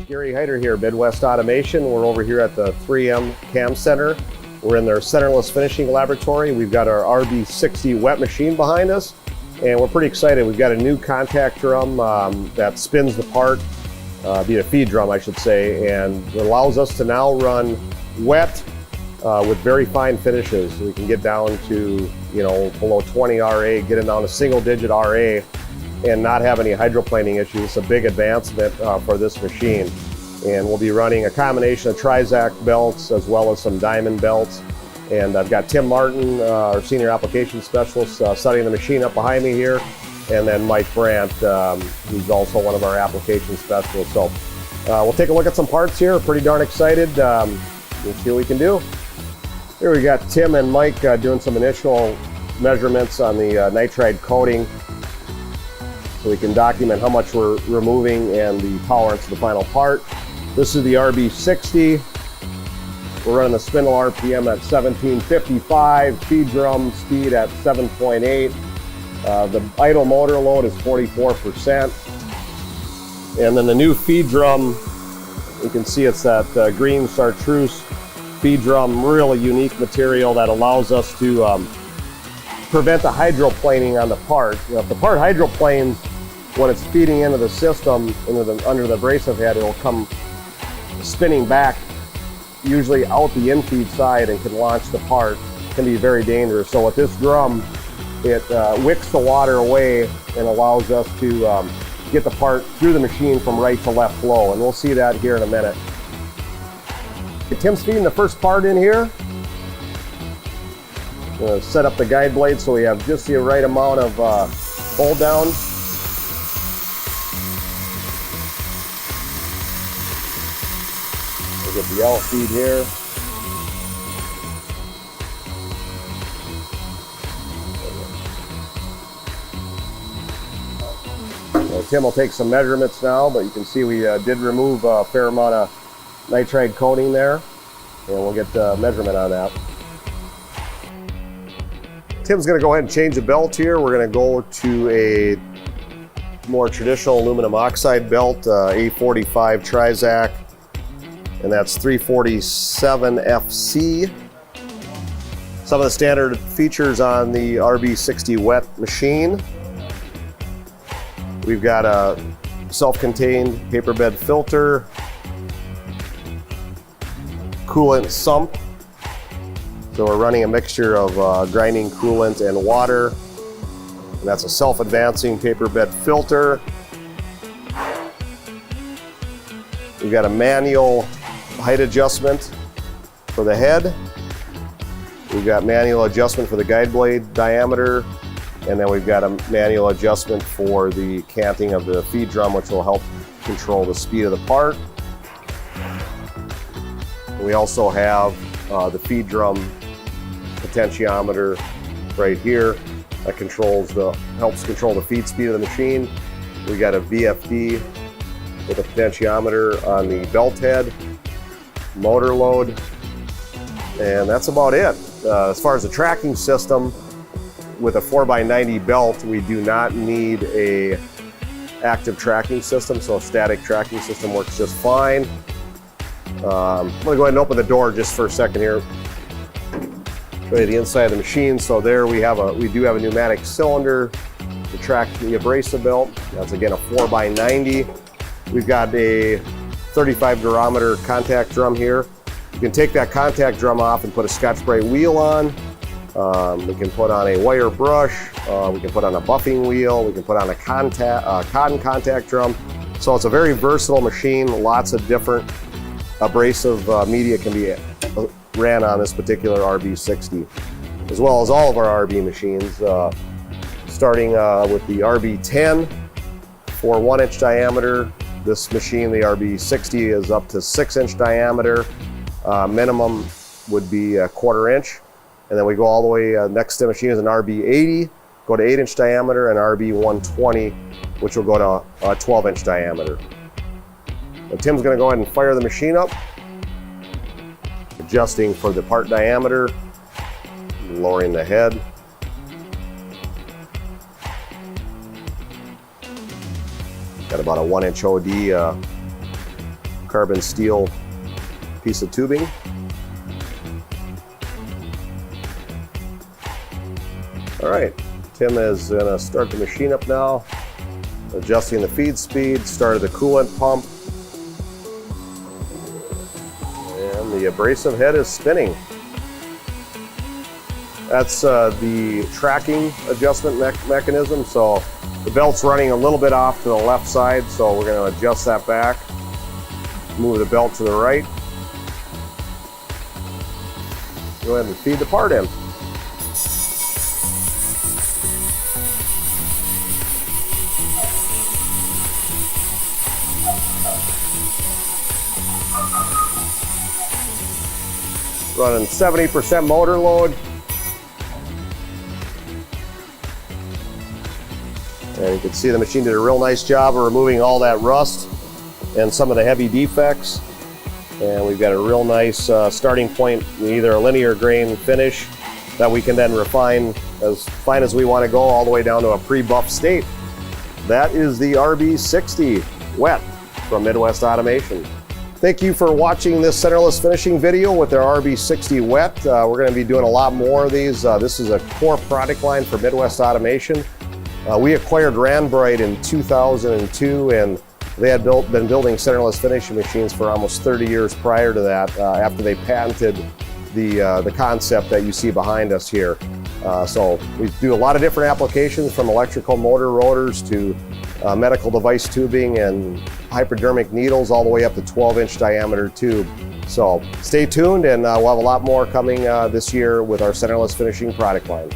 Gary Heider here, Midwest Automation. We're over here at the 3M Cam Center. We're in their Centerless finishing laboratory. We've got our RB60 wet machine behind us, and we're pretty excited. We've got a new contact drum that spins the part, be a feed drum I should say, and it allows us to now run wet with very fine finishes. We can get down to, below 20 RA, get it down to single digit RA, and not have any hydroplaning issues. It's a big advancement for this machine. And we'll be running a combination of Trizac belts as well as some diamond belts. And I've got Tim Martin, our senior application specialist, setting the machine up behind me here. And then Mike Brandt, who's also one of our application specialists. So we'll take a look at some parts here. Pretty darn excited. We'll see what we can do. Here we got Tim and Mike doing some initial measurements on the nitride coating, so we can document how much we're removing and the tolerance of the final part. This is the RB60. We're running the spindle RPM at 1755, feed drum speed at 7.8. The idle motor load is 44%. And then the new feed drum, you can see it's that green chartreuse feed drum, really unique material that allows us to prevent the hydroplaning on the part. If the part hydroplanes, when it's feeding into the system, under the abrasive head, it'll come spinning back, usually out the infeed side, and can launch the part. It can be very dangerous. So with this drum, it wicks the water away and allows us to get the part through the machine from right to left flow. And we'll see that here in a minute. Tim's feeding the first part in here. I'm going to set up the guide blade so we have just the right amount of hold down. We'll get the L feed here. Well, Tim will take some measurements now, but you can see we did remove a fair amount of nitride coating there, and we'll get the measurement on that. Tim's going to go ahead and change the belt here. We're going to go to a more traditional aluminum oxide belt, A45 Trizac, and that's 347 FC. Some of the standard features on the RB60 wet machine. We've got a self-contained paper bed filter, coolant sump. So we're running a mixture of grinding coolant and water. And that's a self-advancing paper bed filter. We've got a manual height adjustment for the head. We've got manual adjustment for the guide blade diameter. And then we've got a manual adjustment for the canting of the feed drum, which will help control the speed of the part. We also have the feed drum potentiometer right here that helps control the feed speed of the machine. We got a VFD with a potentiometer on the belt head, motor load, and that's about it. As far as the tracking system, with a 4x90 belt, we do not need a active tracking system, so a static tracking system works just fine. I'm going to go ahead and open the door just for a second here. Show you the inside of the machine. So there we do have a pneumatic cylinder to track the abrasive belt. That's again a 4x90. We've got a 35 durometer contact drum here. You can take that contact drum off and put a Scotch-Brite wheel on. We can put on a wire brush. We can put on a buffing wheel. We can put on a cotton contact drum. So it's a very versatile machine. Lots of different abrasive media can be ran on this particular RB60, as well as all of our RB machines, starting with the RB10 for 1-inch diameter. This machine, the RB60, is up to 6-inch diameter. Minimum would be a 1/4 inch. And then we go all the way, next to machine is an RB80, go to 8-inch diameter, and RB120, which will go to a 12-inch diameter. Now, Tim's going to go ahead and fire the machine up, adjusting for the part diameter, lowering the head. Got about a 1-inch OD carbon steel piece of tubing. All right, Tim is gonna start the machine up now, adjusting the feed speed, started the coolant pump, and the abrasive head is spinning. That's the tracking adjustment mechanism. So the belt's running a little bit off to the left side, so we're going to adjust that back. Move the belt to the right. Go ahead and feed the part in. Running 70% motor load. And you can see the machine did a real nice job of removing all that rust and some of the heavy defects. And we've got a real nice starting point, either a linear grain finish that we can then refine as fine as we want to go, all the way down to a pre-buff state. That is the RB60 Wet from Midwest Automation. Thank you for watching this centerless finishing video with our RB60 Wet. We're going to be doing a lot more of these. This is a core product line for Midwest Automation. We acquired Randbright in 2002, and they had been building centerless finishing machines for almost 30 years prior to that, after they patented the concept that you see behind us here. So we do a lot of different applications, from electrical motor rotors to medical device tubing and hypodermic needles, all the way up to 12-inch diameter tube. So stay tuned, and we'll have a lot more coming this year with our centerless finishing product line.